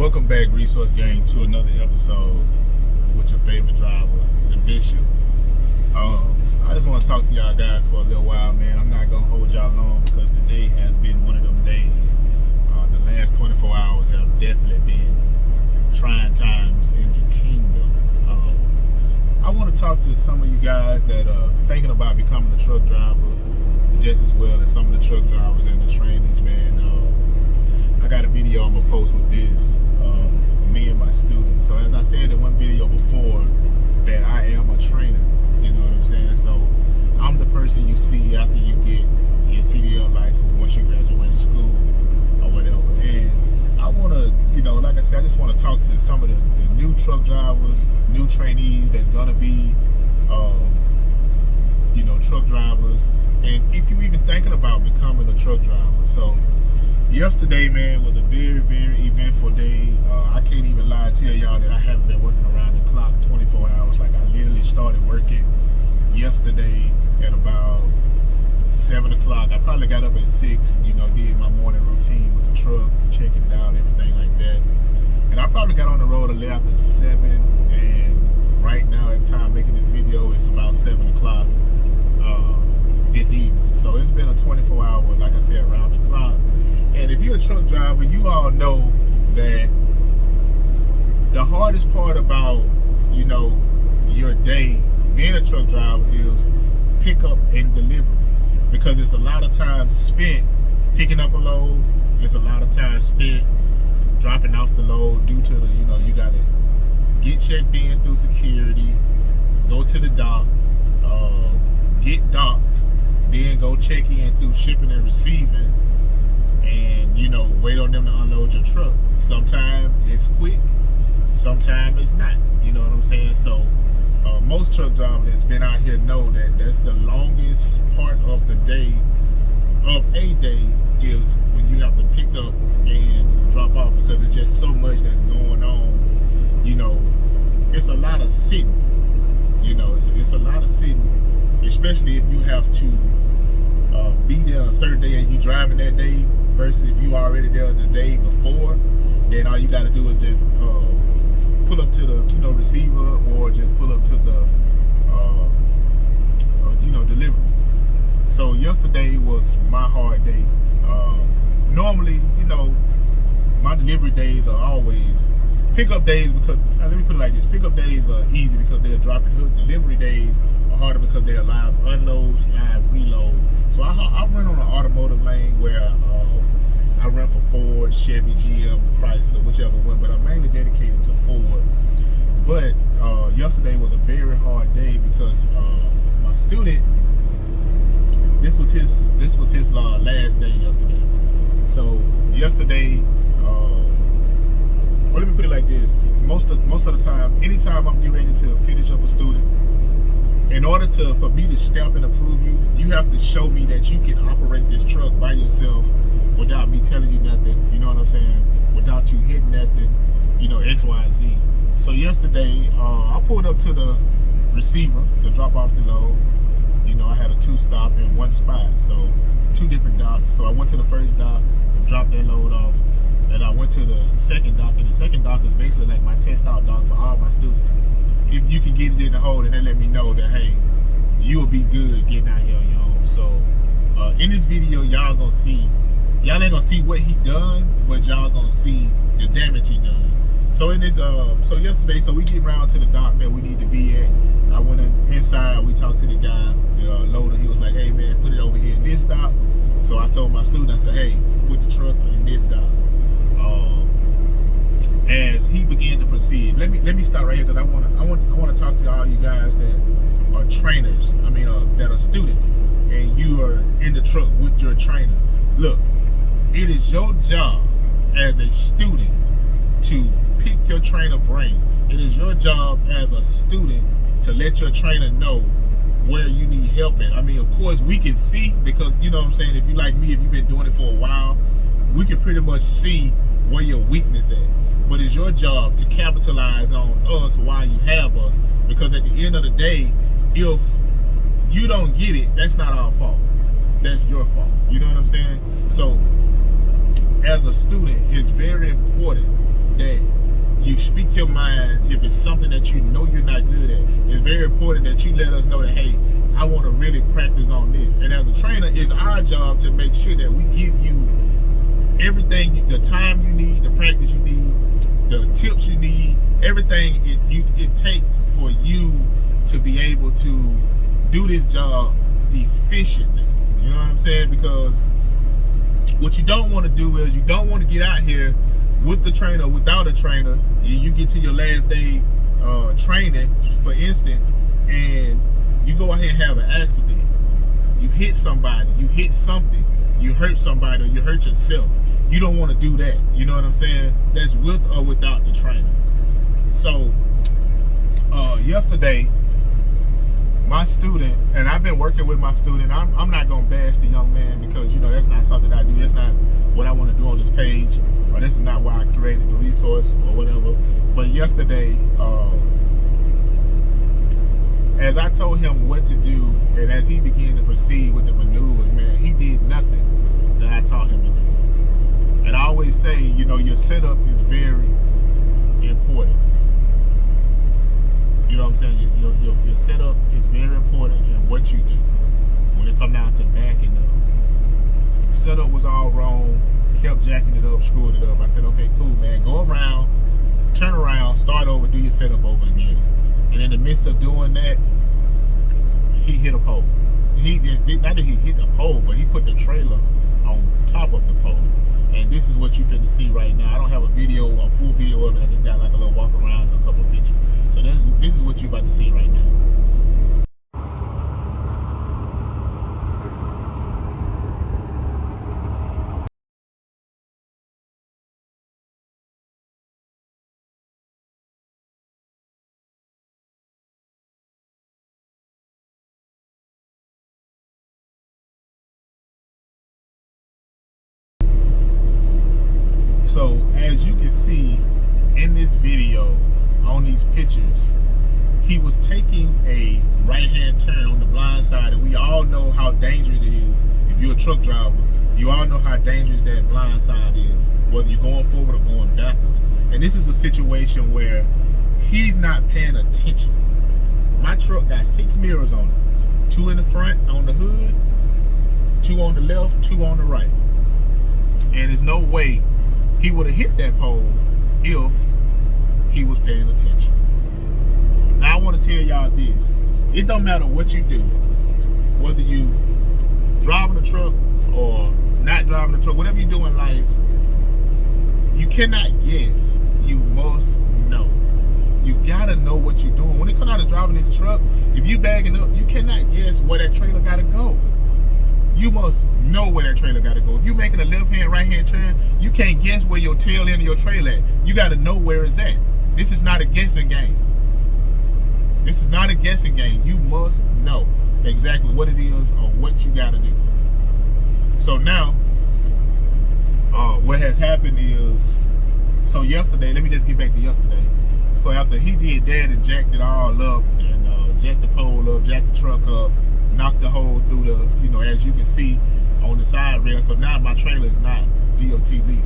Welcome back, Resource Gang, to another episode with your favorite driver, the Bishop. I just want to talk to y'all guys for a little while, man. I'm not going to hold y'all long because today has been one of them days. The last 24 hours have definitely been trying times in the kingdom. I want to talk to some of you guys that are thinking about becoming a truck driver just as well as some of the truck drivers and the trainees, man. I got a video I'm going to post with this, me and my students. So as I said in one video before, that I am a trainer, you know what I'm saying? So I'm the person you see after you get your CDL license once you graduate school or whatever. And I want to, like I said, I just want to talk to some of the new truck drivers, new trainees that's going to be, truck drivers. And if you even thinking about becoming a truck driver. So yesterday, man, was a very, very eventful day. I can't even lie and tell y'all that I haven't been working around the clock 24 hours. Like, I literally started working yesterday at about 7 o'clock. I probably got up at 6, did my morning routine with the truck, checking it out, everything like that. And I probably got on the road a little after 7. And right now, at the time making this video, it's about 7 o'clock this evening. So it's been a 24-hour, like I said, around the clock. And if you're a truck driver, you all know that the hardest part about, your day being a truck driver is pickup and delivery, because it's a lot of time spent picking up a load. It's a lot of time spent dropping off the load due to the, you got to get checked in through security, go to the dock, get docked, then go check in through shipping and receiving, and wait on them to unload your truck. Sometimes it's quick, sometimes it's not, you know what I'm saying? So most truck drivers that's been out here know that that's the longest part of the day, of a day, is when you have to pick up and drop off, because it's just so much that's going on. It's a lot of sitting, it's a lot of sitting, especially if you have to be there a certain day and you driving that day, versus if you already there the day before, then all you got to do is just pull up to the receiver, or just pull up to the delivery. So yesterday was my hard day. Normally, my delivery days are always pickup days, because let me put it like this: pickup days are easy because they're dropping hook. Delivery days are harder because they're live unloads, live reload. So I run on an automotive lane where I run for Ford, Chevy, GM, Chrysler, whichever one, but I'm mainly dedicated to Ford. But yesterday was a very hard day because my student, this was his last day yesterday. So yesterday, well, let me put it like this: most of the time, anytime I'm getting ready to finish up a student, in order for me to stamp and approve you, you have to show me that you can operate this truck by yourself without me telling you nothing, you know what I'm saying? Without you hitting nothing, X, Y, and Z. So yesterday, I pulled up to the receiver to drop off the load. I had a 2-stop in one spot, so 2 different docks. So I went to the first dock, dropped that load off, and I went to the second dock, and the second dock is basically like my test out dock for all my students. If you can get it in the hole, and they let me know that, hey, you will be good getting out here on your own. So in this video, y'all ain't gonna see what he done, but y'all gonna see the damage he done. So in this, so yesterday, so we get around to the dock that we need to be at. I went inside, we talked to the guy, the loader. He was like, hey man, put it over here in this dock. So I told my student, I said, hey, put the truck in this dock. As he began to proceed, let me stop right here, because I want to talk to all you guys that are trainers. That are students, and you are in the truck with your trainer. Look, it is your job as a student to pick your trainer brain. It is your job as a student to let your trainer know where you need help at. Of course, we can see, because you know what I'm saying, if you like me, if you've been doing it for a while, we can pretty much see where your weakness at. But it's your job to capitalize on us while you have us, because at the end of the day, if you don't get it, that's not our fault. That's your fault. You know what I'm saying? So as a student, it's very important that you speak your mind if it's something that you know you're not good at. It's very important that you let us know that, hey, I want to really practice on this. And as a trainer, it's our job to make sure that we give you everything, the time you need, the practice you need, the tips you need, everything it takes for you to be able to do this job efficiently. You know what I'm saying? Because what you don't want to do is you don't want to get out here with the trainer, without a trainer, and you get to your last day training, for instance, and you go out here and have an accident. You hit somebody, you hit something, you hurt somebody, or you hurt yourself. You don't want to do that. You know what I'm saying? That's with or without the trainer. So yesterday, my student, and I've been working with my student. I'm not gonna bash the young man because, you know, that's not something I do. That's not what I want to do on this page, or this is not why I created the resource or whatever. But yesterday, as I told him what to do, and as he began to proceed with the maneuvers, man, he did nothing that I taught him to do. And I always say, you know, your setup is very important. You know what I'm saying? Your setup is very important in what you do when it comes down to backing up. Setup was all wrong, kept jacking it up, screwing it up. I said, okay, cool, man. Go around, turn around, start over, do your setup over again. And in the midst of doing that, he hit a pole. He just did, not that he hit the pole, but he put the trailer on top of the pole. And this is what you finna see right now. I don't have a full video of it. I just got like a little walk around and a couple of pictures. So this is what you're about to see right now. So as you can see in this video, on these pictures, he was taking a right-hand turn on the blind side, and we all know how dangerous it is. If you're a truck driver, you all know how dangerous that blind side is, whether you're going forward or going backwards. And this is a situation where he's not paying attention. My truck got 6 mirrors on it, 2 in the front on the hood, 2 on the left, 2 on the right. And there's no way he would have hit that pole if he was paying attention. Now I want to tell y'all this. It don't matter what you do, whether you driving a truck or not driving a truck, whatever you do in life, you cannot guess. You must know. You gotta know what you're doing. When it comes out of driving this truck, if you bagging up, you cannot guess where that trailer gotta go. You must know where that trailer gotta go. If you're making a left-hand, right-hand turn, you can't guess where your tail end of your trailer at. You gotta know where it's at. This is not a guessing game. This is not a guessing game. You must know exactly what it is or what you gotta do. So now, what has happened is, so yesterday, let me just get back to yesterday. So after he did that and jacked it all up and jacked the pole up, jacked the truck up, knocked the hole through the, you know, as you can see on the side rail. So now my trailer is not DOT legal.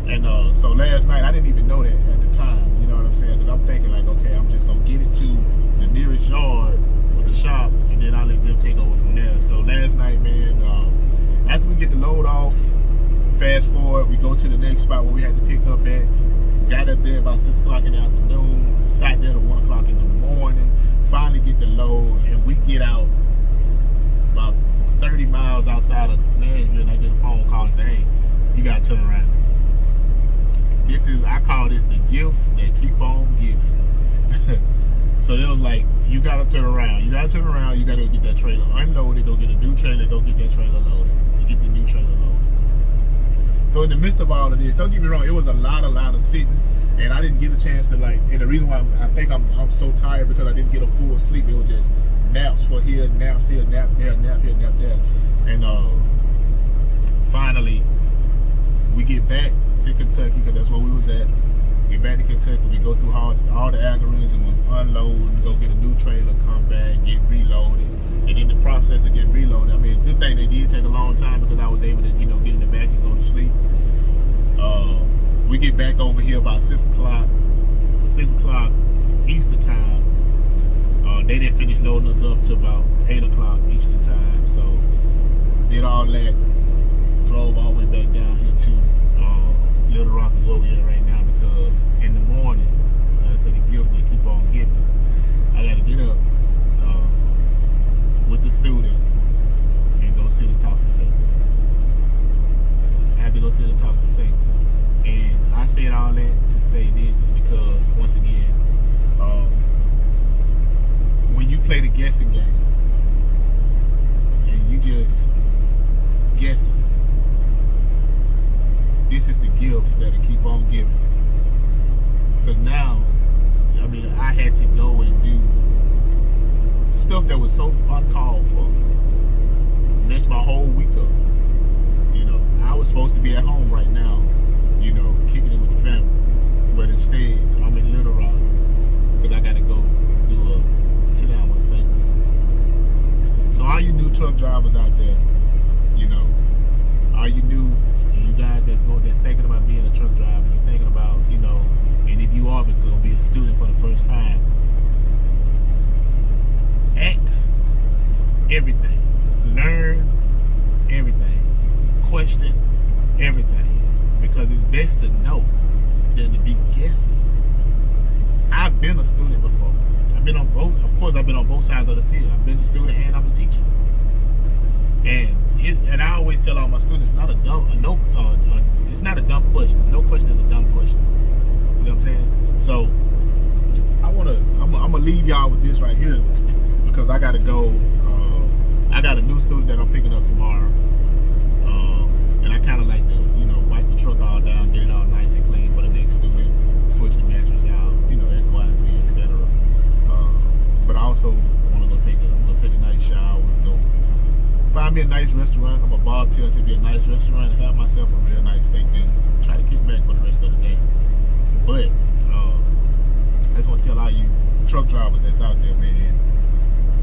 And so last night, I didn't even know that at the time, you know what I'm saying? Because I'm thinking like, okay, I'm just gonna get it to the nearest yard with the shop, and then I'll let them take over from there. So last night, man, after we get the load off, fast forward, we go to the next spot where we had to pick up at. Got up there about 6 o'clock in the afternoon, sat there to 1 o'clock in the morning, finally get the load, and we get out about 30 miles outside of Nashville, and I get a phone call and say, hey, you gotta turn around. This is, I call this the gift that keep on giving. So they was like, you gotta turn around. You gotta turn around, you gotta go get that trailer unloaded, go get a new trailer, go get that trailer loaded, and get the new trailer loaded. So in the midst of all of this, don't get me wrong, it was a lot of sitting, and I didn't get a chance to like, and the reason why I think I'm so tired because I didn't get a full sleep. It was just naps for here, naps here, nap there, nap here, nap there. And finally, we get back to Kentucky, because that's where we was at. Get back to Kentucky, we go through all the algorithms of unload, go get a new trailer, come back, get reloaded. And in the process of getting reloaded, I mean, good thing they did take a long time because I was able to, you know, get in the back and go to sleep. We get back over here about 6 o'clock Eastern time. They didn't finish loading us up to about 8 o'clock Eastern time. So did all that, drove all the way back down here to Little Rock is where we at right now, because in the morning, like I said, the gift they keep on giving. I got to get up with the student and go sit and talk to Satan. I have to go sit and talk to Satan. And I said all that to say this is because, once again, when you play the guessing game and you just guessing, this is the gift that'll keep on giving. Because now, I mean, I had to go and do stuff that was so uncalled for. Messed my whole week up. You know, I was supposed to be at home right now, you know, kicking it with the family. But instead, I'm in Little Rock because I got to go do a sit down with Satan. So all you new truck drivers out there, you know, all you new, and you guys that's thinking about being a truck driver, you're thinking about, you know, and if you are going to be a student for the first time, ask everything, learn everything, question everything, because it's best to know than to be guessing. I've been a student before. I've been on both. Of course, I've been on both sides of the field. I've been a student and I'm a teacher. And I always tell all my students, it's not a dumb question. No question is a dumb question. You know what I'm saying? So I'm gonna leave y'all with this right here, because I gotta go. I got a new student that I'm picking up tomorrow, and I kind of like to, you know, wipe the truck all down, get it all nice and clean for the next student, switch the mattress out, you know, X, Y, and Z, etc. But I also want to go take a nice shower and go find me a nice restaurant. I'm a bobtail to be a nice restaurant and have myself a real nice steak dinner. Try to kick back for the rest of the day. But I just want to tell all you truck drivers that's out there, man,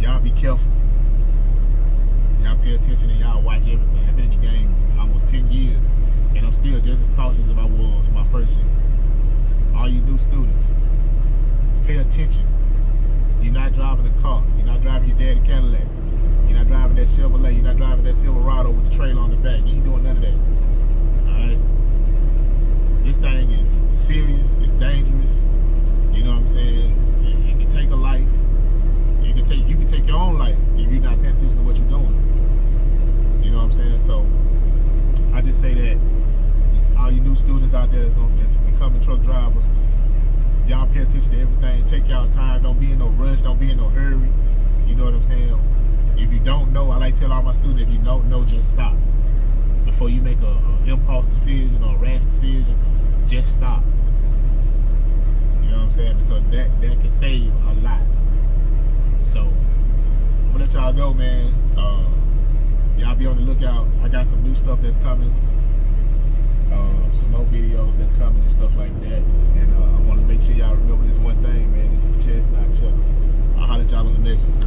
y'all be careful. Y'all pay attention and y'all watch everything. I've been in the game almost 10 years and I'm still just as cautious as I was my first year. All you new students, pay attention. You're not driving a car. You're not driving your daddy Cadillac. You're not driving that Chevrolet. You're not driving that Silverado with the trailer on the back. You ain't doing none of that. Alright? This thing is serious. It's dangerous. You know what I'm saying? It can take a life. You can take your own life if you're not paying attention to what you're doing. You know what I'm saying? So I just say that all you new students out there that's becoming truck drivers, y'all pay attention to everything. Take y'all time. Don't be in no rush. Don't be in no hurry. You know what I'm saying? If you don't know, I like to tell all my students, if you don't know, just stop. Before you make an impulse decision or a rash decision, just stop. You know what I'm saying? Because that can save a lot. So I'm gonna let y'all go, man. Y'all be on the lookout. I got some new stuff that's coming. Some more videos that's coming and stuff like that. And I want to make sure y'all remember this one thing, man. This is Chess, not Chuckers. I'll holler at y'all on the next one.